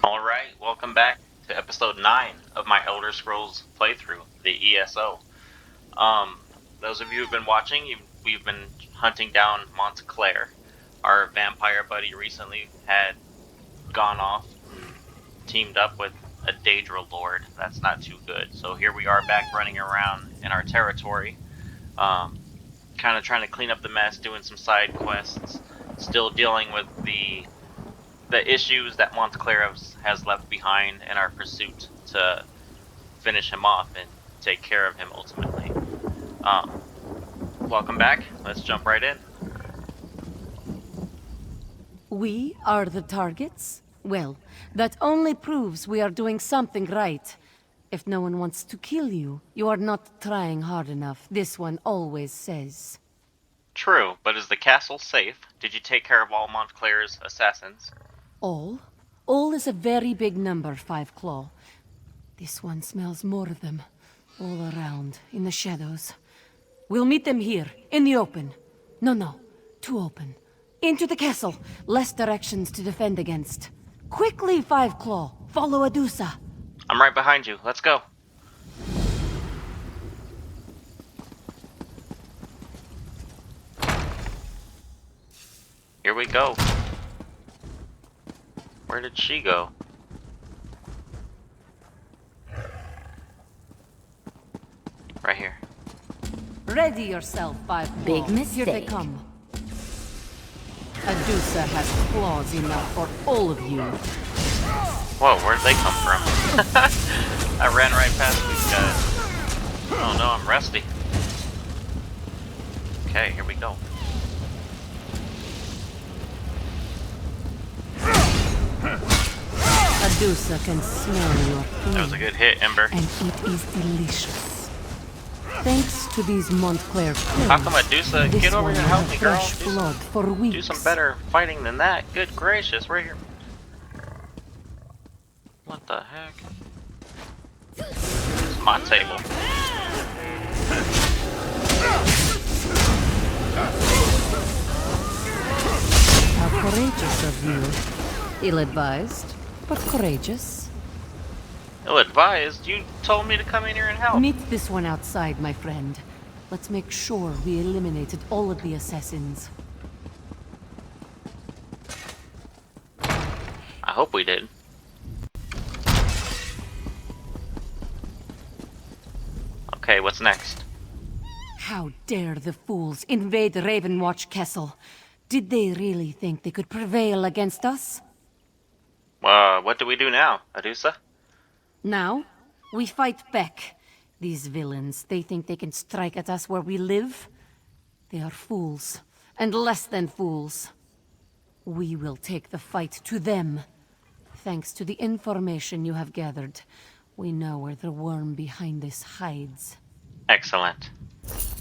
Alright, welcome back to episode 9 of my Elder Scrolls playthrough, the ESO. Those of you who've been watching, we've been hunting down Montclair. Our vampire buddy recently had gone off and teamed up with a Daedra Lord. That's not too good. So here we are back running around in our territory, kind of trying to clean up the mess, doing some side quests, still dealing with the issues that Montclair has left behind in our pursuit to finish him off and take care of him ultimately. Welcome back. Let's jump right in. We are the targets? Well, that only proves we are doing something right. If no one wants to kill you, you are not trying hard enough, this one always says. True, but is the castle safe? Did you take care of all Montclair's assassins? All? All is a very big number, Five Claw. This one smells more of them. All around, in the shadows. We'll meet them here, in the open. No, too open. Into the castle. Less directions to defend against. Quickly, Five Claw. Follow Adusa. I'm right behind you. Let's go. Here we go. Where did she go? Right here. Ready yourself, Five Claw. Big mistake. Here they come. Adusa has claws enough for all of you. Whoa, where'd they come from? I ran right past these guys. Oh no, I'm rusty. Okay, here we go. Adusa can smell your food. That was a good hit, Ember. And it is delicious. Thanks to these Montclair claws, How come Adusa? this Get over one here and will help me, have girl. fresh blood for weeks. Do some better fighting than that. Good gracious, we're here. What the heck? This is my table. How courageous of you. Ill-advised, but courageous. Ill-advised? You told me to come in here and help. Meet this one outside, my friend. Let's make sure we eliminated all of the assassins. I hope we did. Okay, what's next? How dare the fools invade Ravenwatch Castle? Did they really think they could prevail against us? What do we do now, Adusa? Now, we fight back. These villains, they think they can strike at us where we live? They are fools, and less than fools. We will take the fight to them. Thanks to the information you have gathered, we know where the worm behind this hides. Excellent.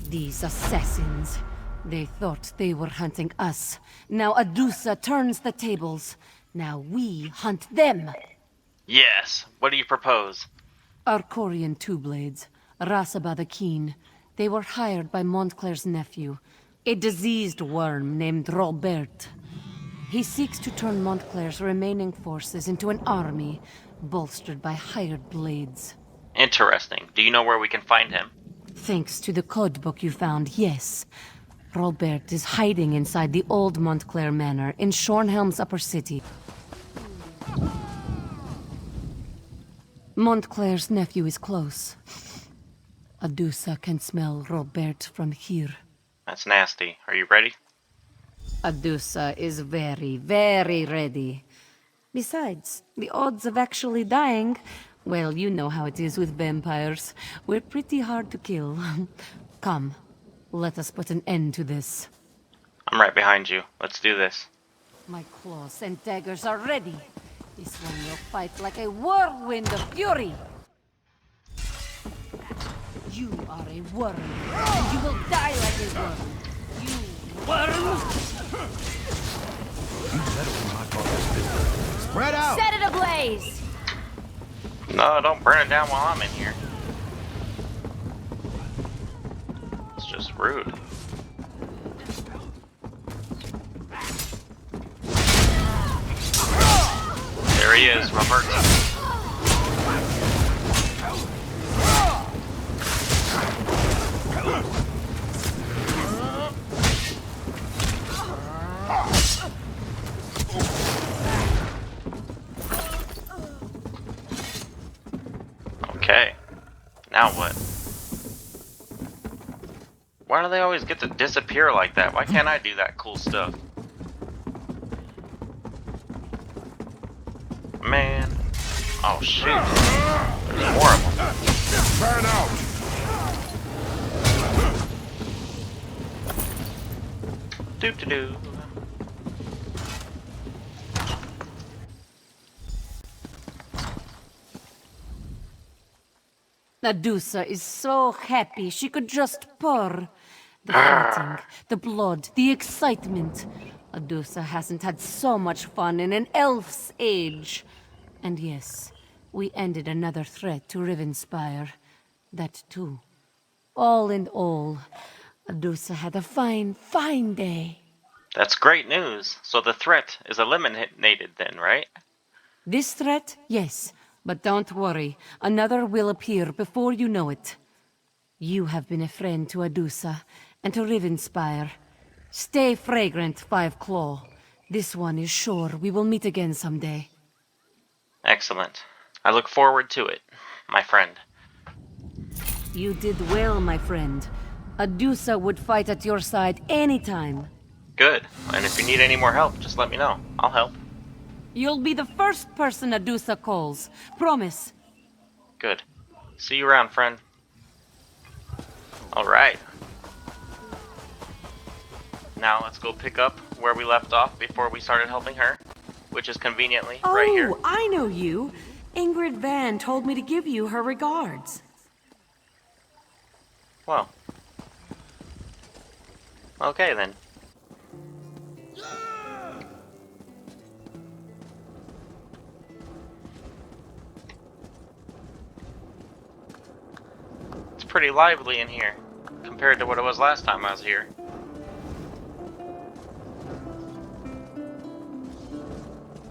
These assassins, they thought they were hunting us. Now Adusa turns the tables. Now we hunt them. Yes. What do you propose? Arcorian Two-Blades, Rasaba the Keen. They were hired by Montclair's nephew, a diseased worm named Robert. He seeks to turn Montclair's remaining forces into an army, bolstered by hired blades. Interesting. Do you know where we can find him? Thanks to the codebook you found, yes. Robert is hiding inside the old Montclair Manor in Shornhelm's upper city. Montclair's nephew is close. Adusa can smell Robert from here. That's nasty. Are you ready? Adusa is very, very ready. Besides, the odds of actually dying, well, you know how it is with vampires. We're pretty hard to kill. Come, let us put an end to this. I'm right behind you. Let's do this. My claws and daggers are ready. This one will fight like a whirlwind of fury. You are a worm, and you will die like a worm. You worm! Spread out! Set it ablaze! No, don't burn it down while I'm in here. It's just rude. There There he is, Robert. Okay. Now what? Why do they always get to disappear like that? Why can't I do that cool stuff? Man. Oh shoot. There's more of them. Burn out! Doo-doo-doo. Adusa is so happy she could just purr. The fighting, the blood, the excitement. Adusa hasn't had so much fun in an elf's age. And yes, we ended another threat to RivenSpire. That too. All in all, Adusa had a fine, fine day. That's great news. So the threat is eliminated then, right? This threat, yes. But don't worry, another will appear before you know it. You have been a friend to Adusa, and to RivenSpire. Stay fragrant, Five Claw. This one is sure we will meet again someday. Excellent. I look forward to it, my friend. You did well, my friend. Adusa would fight at your side anytime. Good. And if you need any more help, just let me know. I'll help. You'll be the first person Adusa calls. Promise. Good. See you around, friend. Alright. Now let's go pick up where we left off before we started helping her, which is conveniently right here. Oh, I know you. Ingrid Van told me to give you her regards. Well. Okay then. It's pretty lively in here, compared to what it was last time I was here.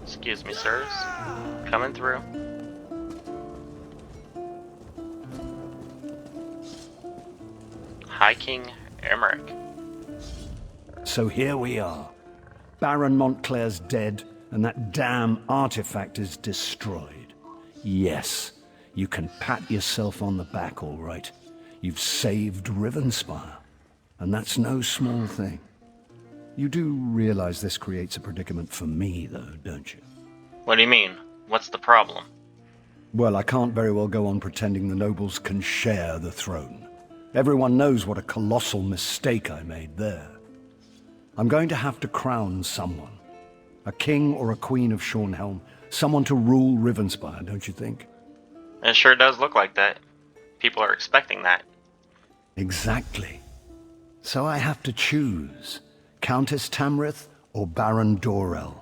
Excuse me, sirs. Coming through. High King Emmerich. So here we are. Baron Montclair's dead, and that damn artifact is destroyed. Yes, you can pat yourself on the back, all right. You've saved RivenSpire, and that's no small thing. You do realize this creates a predicament for me, though, don't you? What do you mean? What's the problem? Well, I can't very well go on pretending the nobles can share the throne. Everyone knows what a colossal mistake I made there. I'm going to have to crown someone. A king or a queen of Shornhelm. Someone to rule RivenSpire, don't you think? It sure does look like that. People are expecting that. Exactly. So I have to choose. Countess Tamrith or Baron Dorell.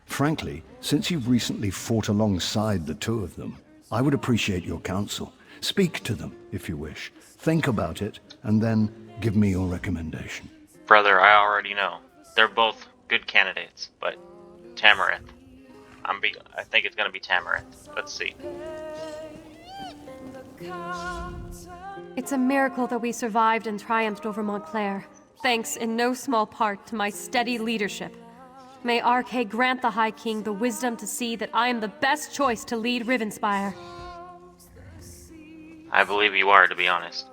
Frankly, since you've recently fought alongside the two of them, I would appreciate your counsel. Speak to them, if you wish. Think about it, and then give me your recommendation. Brother, I already know. They're both good candidates, but Tamrith. I think it's gonna be Tamrith. Let's see. It's a miracle that we survived and triumphed over Montclair, thanks in no small part to my steady leadership. May Arkay grant the High King the wisdom to see that I am the best choice to lead RivenSpire. I believe you are, to be honest.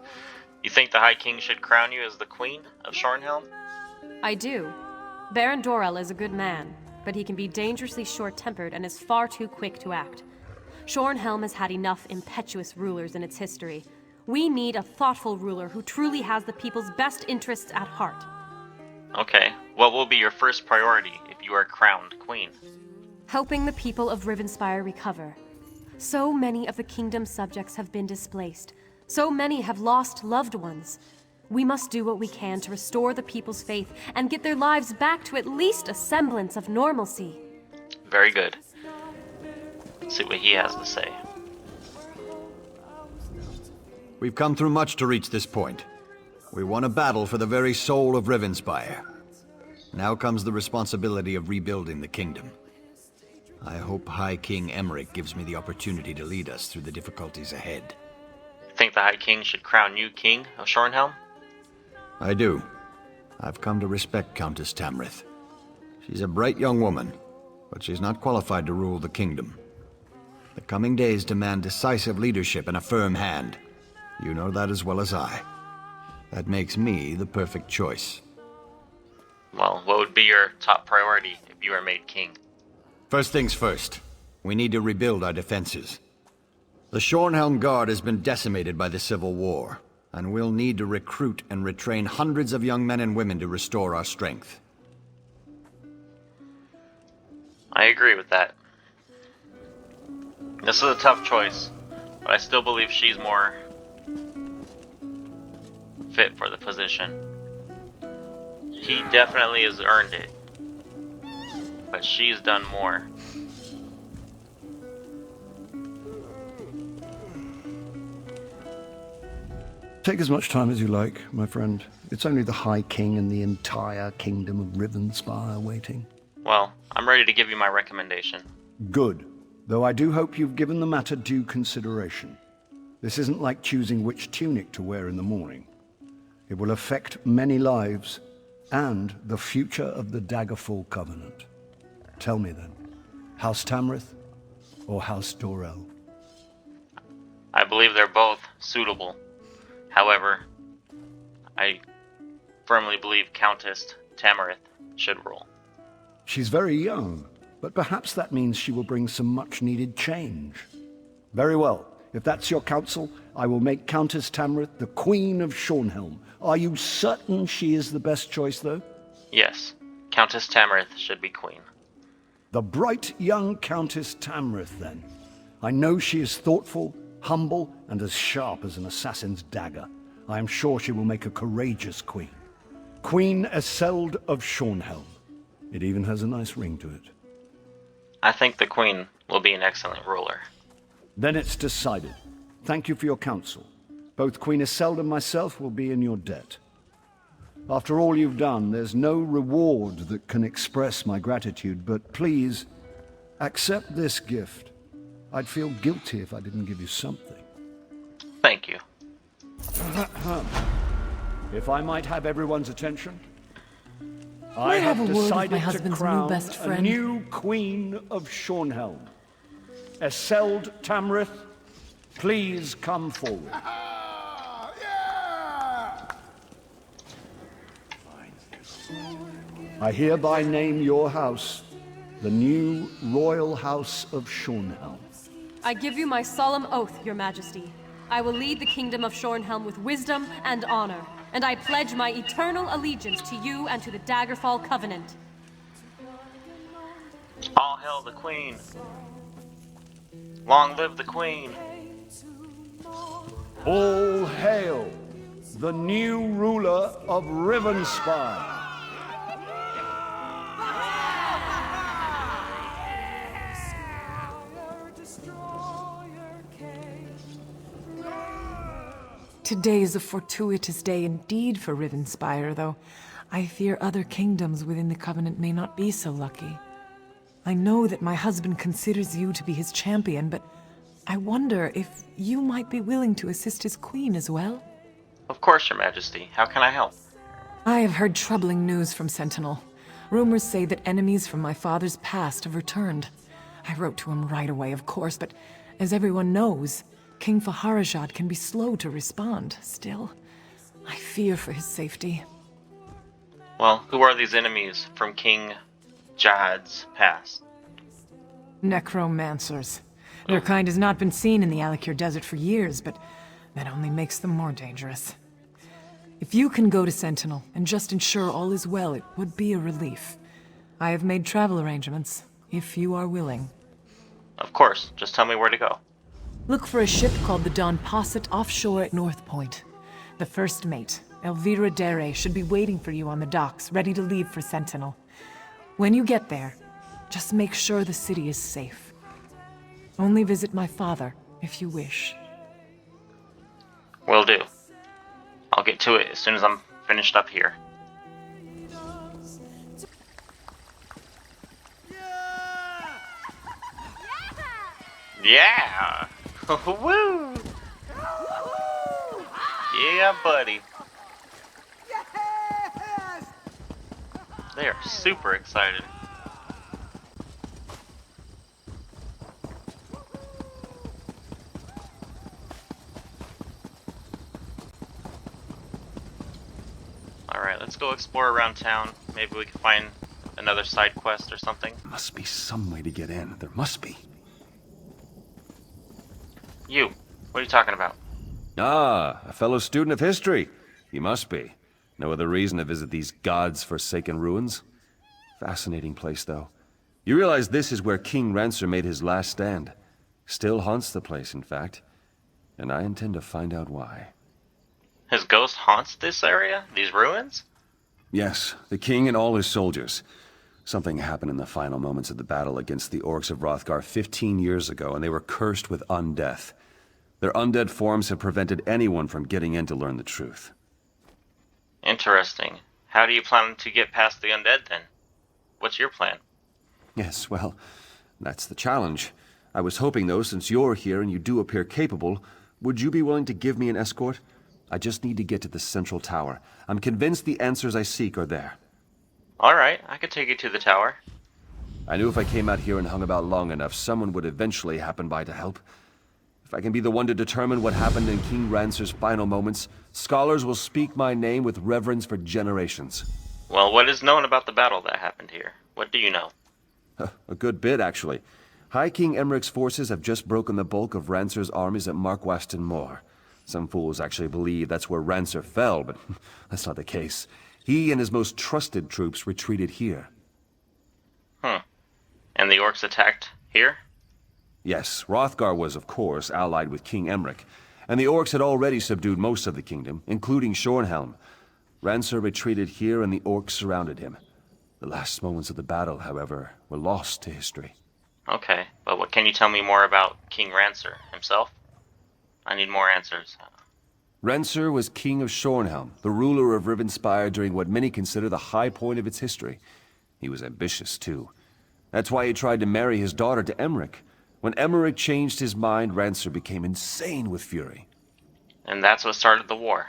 You think the High King should crown you as the Queen of Shornhelm? I do. Baron Dorell is a good man, but he can be dangerously short-tempered and is far too quick to act. Shornhelm has had enough impetuous rulers in its history. We need a thoughtful ruler who truly has the people's best interests at heart. Okay, what will be your first priority if you are crowned Queen? Helping the people of RivenSpire recover. So many of the kingdom's subjects have been displaced. So many have lost loved ones. We must do what we can to restore the people's faith and get their lives back to at least a semblance of normalcy. Very good. Let's see what he has to say. We've come through much to reach this point. We won a battle for the very soul of RivenSpire. Now comes the responsibility of rebuilding the kingdom. I hope High King Emmerich gives me the opportunity to lead us through the difficulties ahead. Think the High King should crown you King of Shornhelm? I do. I've come to respect Countess Tamrith. She's a bright young woman, but she's not qualified to rule the kingdom. The coming days demand decisive leadership and a firm hand. You know that as well as I. That makes me the perfect choice. Well, what would be your top priority if you were made king? First things first. We need to rebuild our defenses. The Shornhelm Guard has been decimated by the Civil War, and we'll need to recruit and retrain hundreds of young men and women to restore our strength. I agree with that. This is a tough choice, but I still believe she's more fit for the position. He definitely has earned it, but she's done more. Take as much time as you like, my friend. It's only the High King and the entire kingdom of RivenSpire waiting. Well, I'm ready to give you my recommendation. Good. Though I do hope you've given the matter due consideration. This isn't like choosing which tunic to wear in the morning. It will affect many lives and the future of the Daggerfall Covenant. Tell me then, House Tamrith or House Dorell? I believe they're both suitable. However, I firmly believe Countess Tamrith should rule. She's very young, but perhaps that means she will bring some much-needed change. Very well. If that's your counsel, I will make Countess Tamrith the Queen of Shornhelm. Are you certain she is the best choice, though? Yes, Countess Tamrith should be queen. The bright young Countess Tamrith, then. I know she is thoughtful, humble, and as sharp as an assassin's dagger. I am sure she will make a courageous queen. Queen Eseld of Shornhelm. It even has a nice ring to it. I think the queen will be an excellent ruler. Then it's decided. Thank you for your counsel. Both Queen Eseld and myself will be in your debt. After all you've done, there's no reward that can express my gratitude, but please, accept this gift. I'd feel guilty if I didn't give you something. Thank you. If I might have everyone's attention, May I I have have a word with my decided to husband's new crown best a friend? new Queen of Shornhelm. Eseld Tamrith, please come forward. I hereby name your house the new Royal House of Shornhelm. I give you my solemn oath, Your Majesty. I will lead the kingdom of Shornhelm with wisdom and honor, and I pledge my eternal allegiance to you and to the Daggerfall Covenant. All hail the queen. Long live the queen. All hail the new ruler of RivenSpire. Today is a fortuitous day indeed for RivenSpire, though I fear other kingdoms within the Covenant may not be so lucky. I know that my husband considers you to be his champion, but I wonder if you might be willing to assist his queen as well? Of course, Your Majesty. How can I help? I have heard troubling news from Sentinel. Rumors say that enemies from my father's past have returned. I wrote to him right away, of course, but as everyone knows, King Faharajad can be slow to respond. Still, I fear for his safety. Well, who are these enemies from King Jahad's past? Necromancers. Their kind has not been seen in the Alakir Desert for years, but that only makes them more dangerous. If you can go to Sentinel and just ensure all is well, it would be a relief. I have made travel arrangements, if you are willing. Of course, just tell me where to go. Look for a ship called the Don Posset offshore at North Point. The first mate, Elvira Dere, should be waiting for you on the docks, ready to leave for Sentinel. When you get there, just make sure the city is safe. Only visit my father, if you wish. Will do. I'll get to it as soon as I'm finished up here. Yeah! Woo! Yeah, buddy. They are super excited. Alright, let's go explore around town. Maybe we can find another side quest or something. Must be some way to get in. There must be. You, what are you talking about? Ah, a fellow student of history. You must be. No other reason to visit these gods-forsaken ruins? Fascinating place, though. You realize this is where King Rancer made his last stand. Still haunts the place, in fact. And I intend to find out why. His ghost haunts this area? These ruins? Yes, the king and all his soldiers. Something happened in the final moments of the battle against the orcs of Hrothgar 15 years ago, and they were cursed with undeath. Their undead forms have prevented anyone from getting in to learn the truth. Interesting. How do you plan to get past the undead, then? What's your plan? Yes, well, that's the challenge. I was hoping, though, since you're here and you do appear capable, would you be willing to give me an escort? I just need to get to the central tower. I'm convinced the answers I seek are there. Alright, I could take you to the tower. I knew if I came out here and hung about long enough, someone would eventually happen by to help. If I can be the one to determine what happened in King Rancer's final moments, scholars will speak my name with reverence for generations. Well, what is known about the battle that happened here? What do you know? A good bit, actually. High King Emmerich's forces have just broken the bulk of Rancer's armies at Markwaston Moor. Some fools actually believe that's where Rancer fell, but that's not the case. He and his most trusted troops retreated here. And the orcs attacked here? Yes, Hrothgar was, of course, allied with King Emmerich, and the orcs had already subdued most of the kingdom, including Shornhelm. Rancer retreated here and the orcs surrounded him. The last moments of the battle, however, were lost to history. Okay, but what can you tell me more about King Rancer himself? I need more answers. Rancer was king of Shornhelm, the ruler of RivenSpire during what many consider the high point of its history. He was ambitious, too. That's why he tried to marry his daughter to Emmerich. When Emmerich changed his mind, Rancer became insane with fury. And that's what started the war.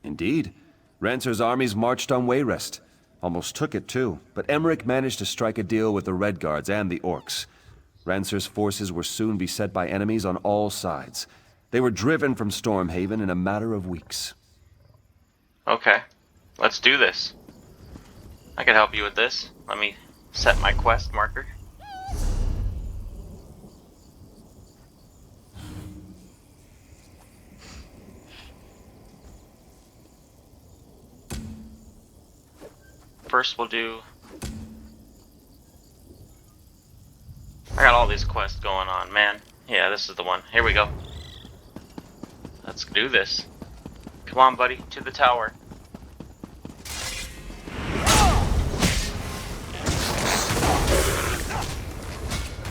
Indeed. Rancer's armies marched on Wayrest. Almost took it, too, but Emmerich managed to strike a deal with the Redguards and the orcs. Rancer's forces were soon beset by enemies on all sides. They were driven from Stormhaven in a matter of weeks. Okay, let's do this. I can help you with this. Let me set my quest marker. First we'll do... I got all these quests going on, man. Yeah, this is the one. Here we go. Let's do this. Come on, buddy, to the tower.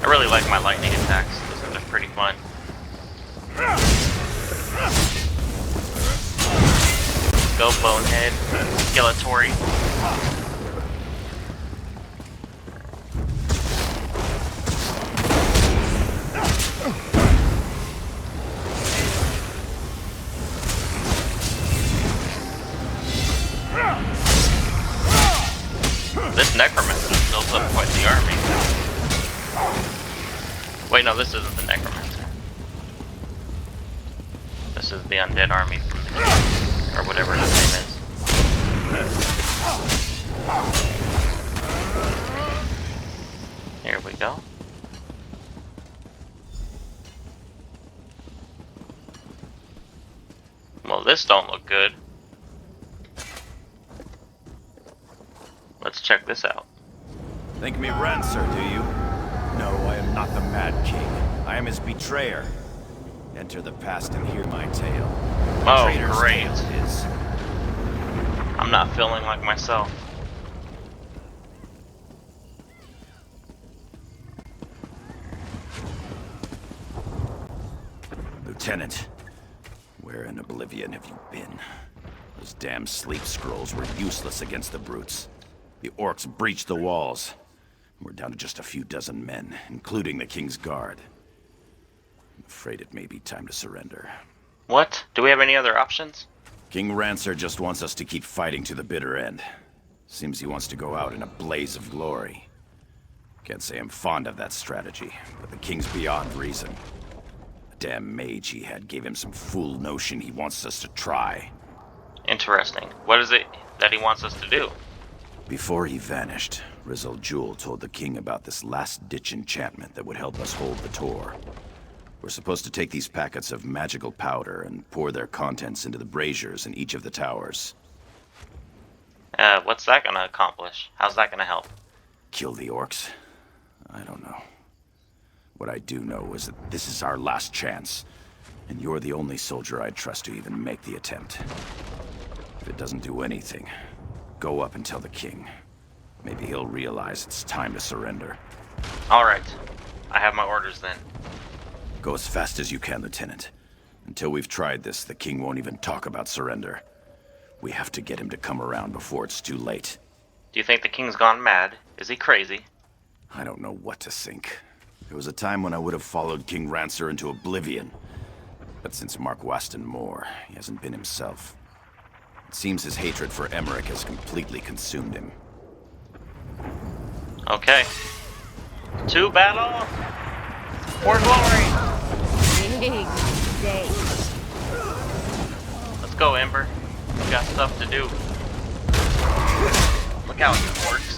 I really like my lightning attacks. Those things are pretty fun. Go, Bonehead. Skeletori. This necromancer builds up quite the army. Wait, no, this isn't the necromancer. This is the undead army from the king, or whatever his name is. Here we go. Well, this don't look good. Let's check this out. Think me Rancer, do you? No, I am not the Mad King. I am his betrayer. Enter the past and hear my tale. Oh, Traitor's great. tale it is. I'm not feeling like myself. Lieutenant, where in oblivion have you been? Those damn sleep scrolls were useless against the brutes. The orcs breached the walls. We're down to just a few dozen men, including the King's Guard. I'm afraid it may be time to surrender. What? Do we have any other options? King Rancer just wants us to keep fighting to the bitter end. Seems he wants to go out in a blaze of glory. Can't say I'm fond of that strategy, but the king's beyond reason. The damn mage he had gave him some fool notion he wants us to try. Interesting. What is it that he wants us to do? Before he vanished, Rizal Jewel told the king about this last-ditch enchantment that would help us hold the Tor. We're supposed to take these packets of magical powder and pour their contents into the braziers in each of the towers. What's that gonna accomplish? How's that gonna help? Kill the orcs? I don't know. What I do know is that this is our last chance, and you're the only soldier I'd trust to even make the attempt. If it doesn't do anything, go up and tell the king. Maybe he'll realize it's time to surrender. Alright. I have my orders then. Go as fast as you can, Lieutenant. Until we've tried this, the king won't even talk about surrender. We have to get him to come around before it's too late. Do you think the king's gone mad? Is he crazy? I don't know what to think. There was a time when I would have followed King Rancer into oblivion. But since Mark Waston Moore, he hasn't been himself. It seems his hatred for Emmerich has completely consumed him. Okay. To battle! For glory! Big day. Let's go, Ember. We got stuff to do. Look out, you orcs.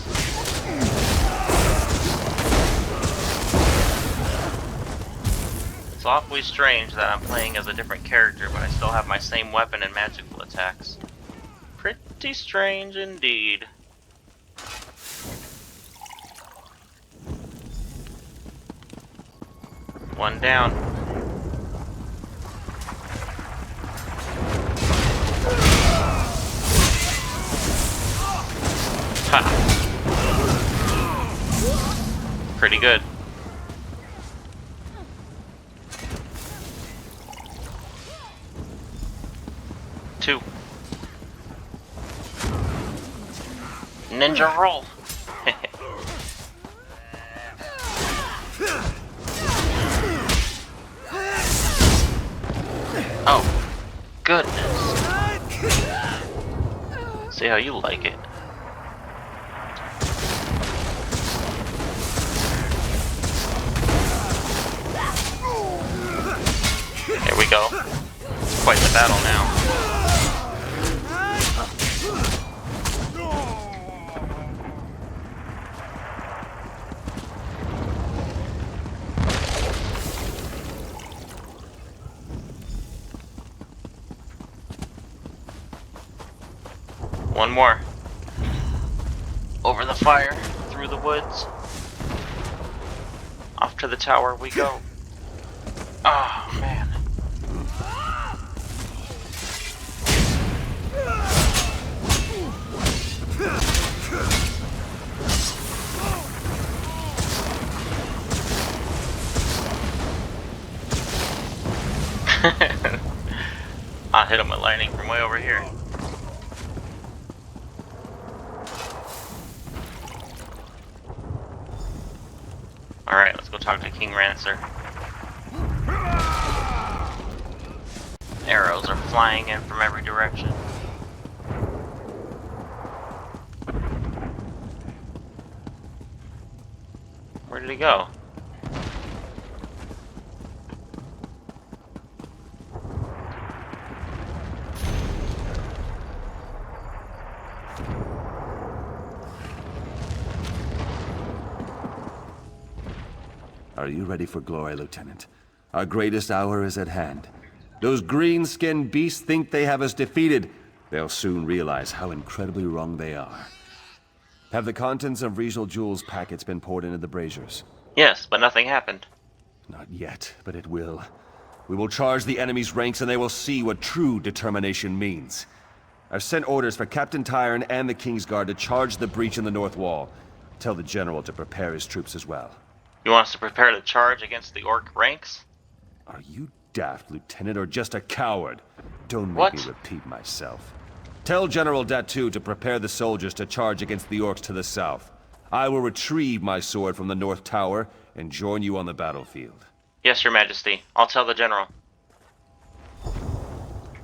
It's awfully strange that I'm playing as a different character, but I still have my same weapon and magical attacks. Pretty strange indeed. One down. Ha! Pretty good. Two. Ninja roll. Oh, goodness. See how you like it. There we go. It's quite the battle now. One more. Over the fire, through the woods. Off to the tower we go. Oh, man. I hit him with lightning from way over here. Alright, let's go talk to King Rancer. Arrows are flying in from every direction. Where did he go? Are you ready for glory, Lieutenant? Our greatest hour is at hand. Those green-skinned beasts think they have us defeated. They'll soon realize how incredibly wrong they are. Have the contents of Rizal Jewel's packets been poured into the braziers? Yes, but nothing happened. Not yet, but it will. We will charge the enemy's ranks and they will see what true determination means. I've sent orders for Captain Tyron and the Kingsguard to charge the breach in the north wall. Tell the general to prepare his troops as well. You want us to prepare to charge against the orc ranks? Are you daft, Lieutenant, or just a coward? Don't What? make me repeat myself. Tell General Datu to prepare the soldiers to charge against the orcs to the south. I will retrieve my sword from the north tower and join you on the battlefield. Yes, Your Majesty. I'll tell the General.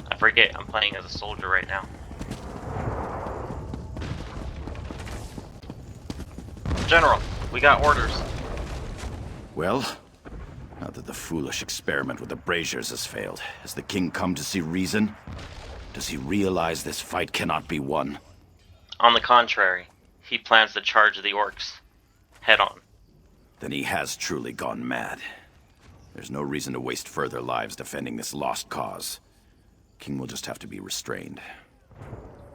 I forget, I'm playing as a soldier right now. General, we got orders. Well, now that the foolish experiment with the braziers has failed, has the king come to see reason? Does he realize this fight cannot be won? On the contrary, he plans to charge the orcs head on. Then he has truly gone mad. There's no reason to waste further lives defending this lost cause. King will just have to be restrained.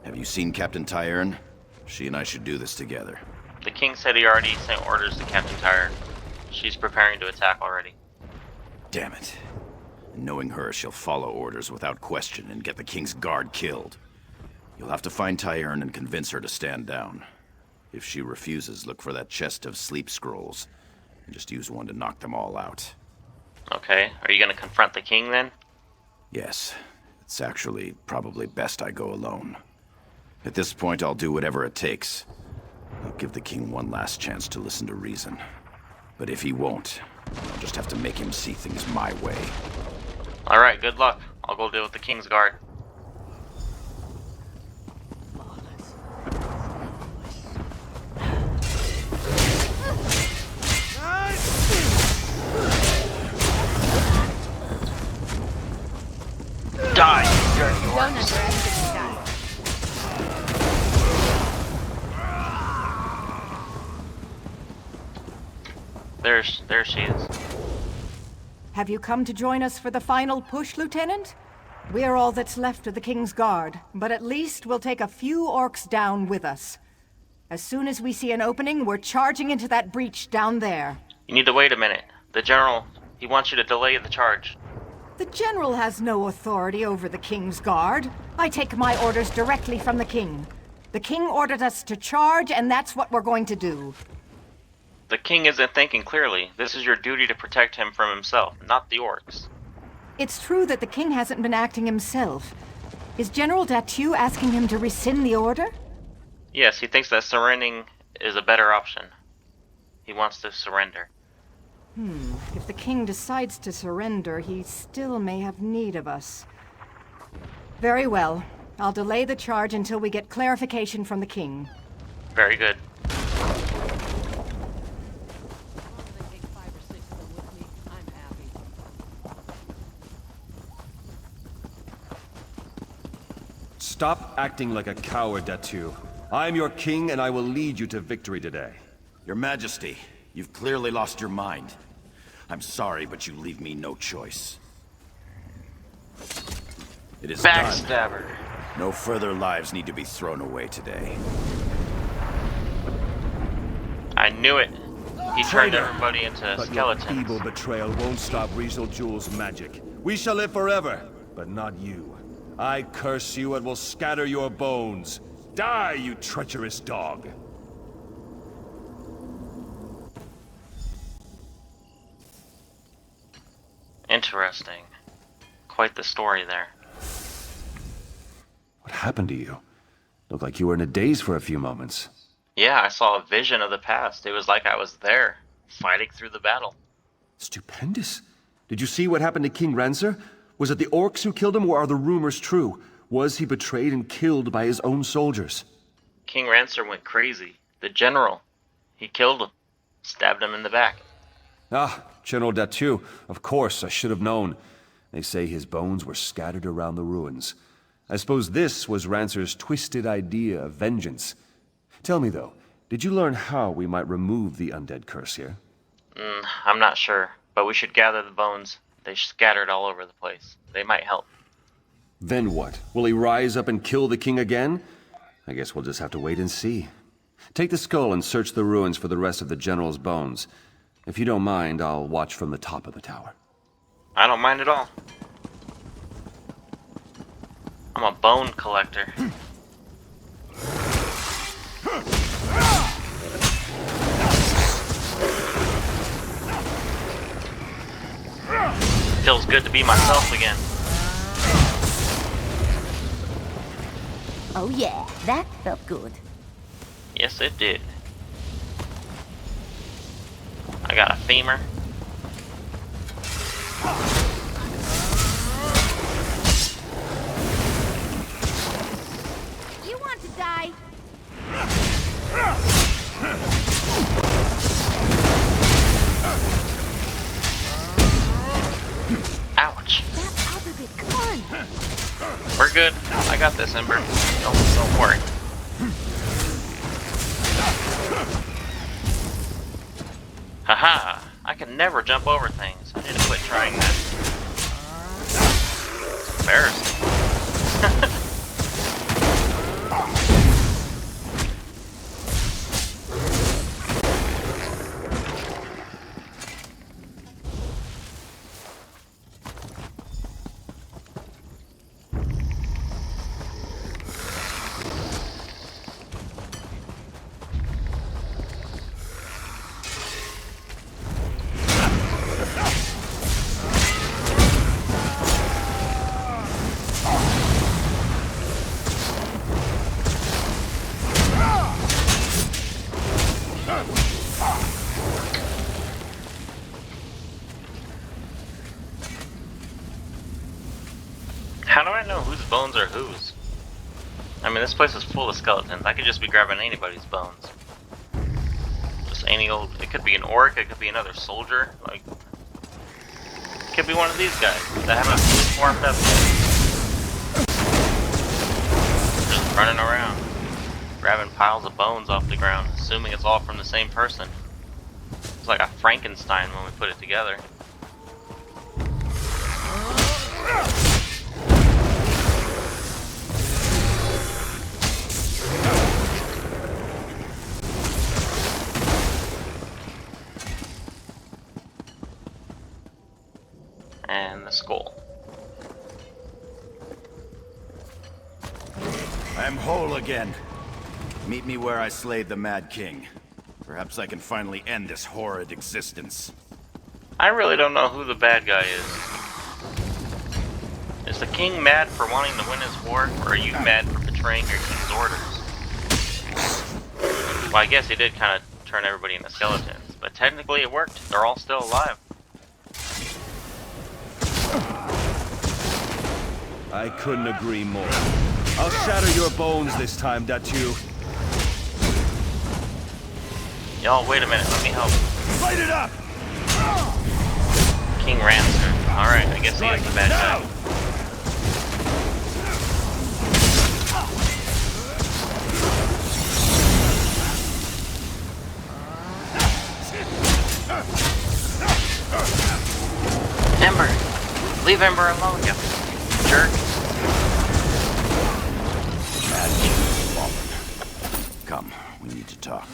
Have you seen Captain Tyern? She and I should do this together. The king said he already sent orders to Captain Tyern. She's preparing to attack already. Damn it. And knowing her, she'll follow orders without question and get the king's guard killed. You'll have to find Tyern and convince her to stand down. If she refuses, look for that chest of sleep scrolls, and just use one to knock them all out. Okay, are you gonna confront the king then? Yes. It's actually probably best I go alone. At this point, I'll do whatever it takes. I'll give the king one last chance to listen to reason. But if he won't, I'll just have to make him see things my way. Alright, good luck. I'll go deal with the king's guard. Die, you dirty orcs. There she is. Have you come to join us for the final push, Lieutenant? We're all that's left of the King's Guard, but at least we'll take a few orcs down with us. As soon as we see an opening, we're charging into that breach down there. You need to wait a minute. The General, he wants you to delay the charge. The General has no authority over the King's Guard. I take my orders directly from the King. The King ordered us to charge, and that's what we're going to do. The king isn't thinking clearly. This is your duty to protect him from himself, not the orcs. It's true that the King hasn't been acting himself. Is General Datu asking him to rescind the order? Yes, he thinks that surrendering is a better option. He wants to surrender. If the King decides to surrender, he still may have need of us. Very well. I'll delay the charge until we get clarification from the King. Very good. Stop acting like a coward, Datu. I'm your king, and I will lead you to victory today. Your Majesty, you've clearly lost your mind. I'm sorry, but you leave me no choice. It is done. Backstabber. No further lives need to be thrown away today. I knew it. He turned everybody into skeletons. Your feeble betrayal won't stop Rizal Jewel's magic. We shall live forever, but not you. I curse you and will scatter your bones. Die, you treacherous dog! Interesting. Quite the story there. What happened to you? Looked like you were in a daze for a few moments. Yeah, I saw a vision of the past. It was like I was there, fighting through the battle. Stupendous. Did you see what happened to King Rancer? Was it the orcs who killed him, or are the rumors true? Was he betrayed and killed by his own soldiers? King Rancer went crazy. The general, he killed him. Stabbed him in the back. Ah, General Datu. Of course, I should have known. They say his bones were scattered around the ruins. I suppose this was Rancer's twisted idea of vengeance. Tell me, though, did you learn how we might remove the undead curse here? I'm not sure, but we should gather the bones. They're scattered all over the place. They might help. Then what? Will he rise up and kill the king again? I guess we'll just have to wait and see. Take the skull and search the ruins for the rest of the general's bones. If you don't mind, I'll watch from the top of the tower. I don't mind at all. I'm a bone collector. Feels good to be myself again. Oh yeah, that felt good. Yes, it did. I got a femur. Ouch. That other bit, come on. We're good. I got this, Ember. Don't worry. Haha! I can never jump over things. I need to quit trying that. It's embarrassing. How do I know whose bones are whose? I mean, this place is full of skeletons. I could just be grabbing anybody's bones. Just any old... It could be an orc, it could be another soldier. Like, it could be one of these guys that haven't fully formed up yet. Just running around, grabbing piles of bones off the ground, assuming it's all from the same person. It's like a Frankenstein when we put it together. And the skull. I am whole again. Meet me where I slayed the Mad King. Perhaps I can finally end this horrid existence. I really don't know who the bad guy is. Is the king mad for wanting to win his war, or are you mad for betraying your king's orders? Well, I guess he did kind of turn everybody into skeletons, but technically it worked. They're all still alive. I couldn't agree more. I'll shatter your bones this time, Datu. Y'all, wait a minute, let me help. Light it up! King Rancer. Alright, I guess he is the bad guy. Ember! Leave Ember alone, you jerk. Mad King has fallen. Come, we need to talk.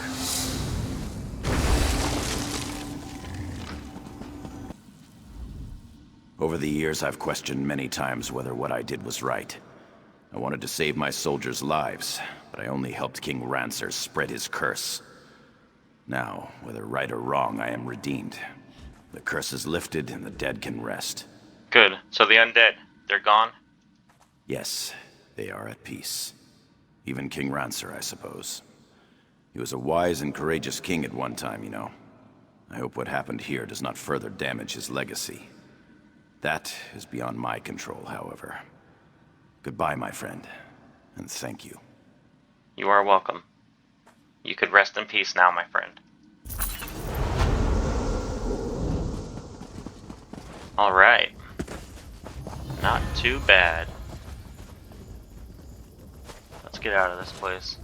Over the years, I've questioned many times whether what I did was right. I wanted to save my soldiers' lives, but I only helped King Rancer spread his curse. Now, whether right or wrong, I am redeemed. The curse is lifted and the dead can rest. Good. So the undead, they're gone? Yes, they are at peace. Even King Rancer, I suppose. He was a wise and courageous king at one time, you know. I hope what happened here does not further damage his legacy. That is beyond my control, however. Goodbye, my friend, and thank you. You are welcome. You could rest in peace now, my friend. Alright. Not too bad. Let's get out of this place.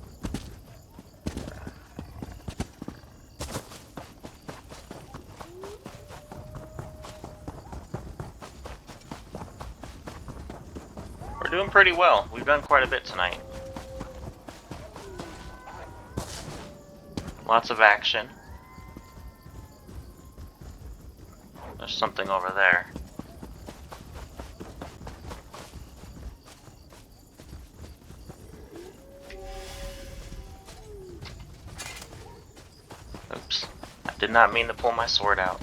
We're doing pretty well. We've done quite a bit tonight. Lots of action. There's something over there. Oops. I did not mean to pull my sword out.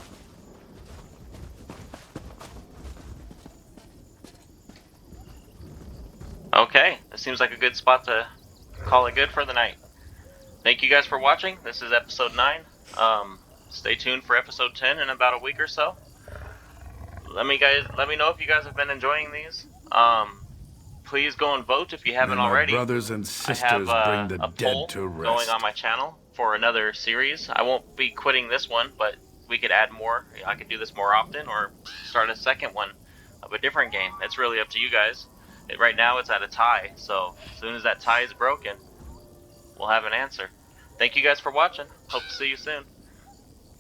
Okay, this seems like a good spot to call it good for the night. Thank you guys for watching. This is episode 9. Stay tuned for episode 10 in about a week or so. Let me know if you guys have been enjoying these. Please go and vote if you haven't already. Brothers and sisters, I have bring the a dead poll to rest. going on my channel for another series. I won't be quitting this one, but we could add more. I could do this more often, or start a second one of a different game. It's really up to you guys. Right now it's at a tie, so as soon as that tie is broken, we'll have an answer. Thank you guys for watching. Hope to see you soon.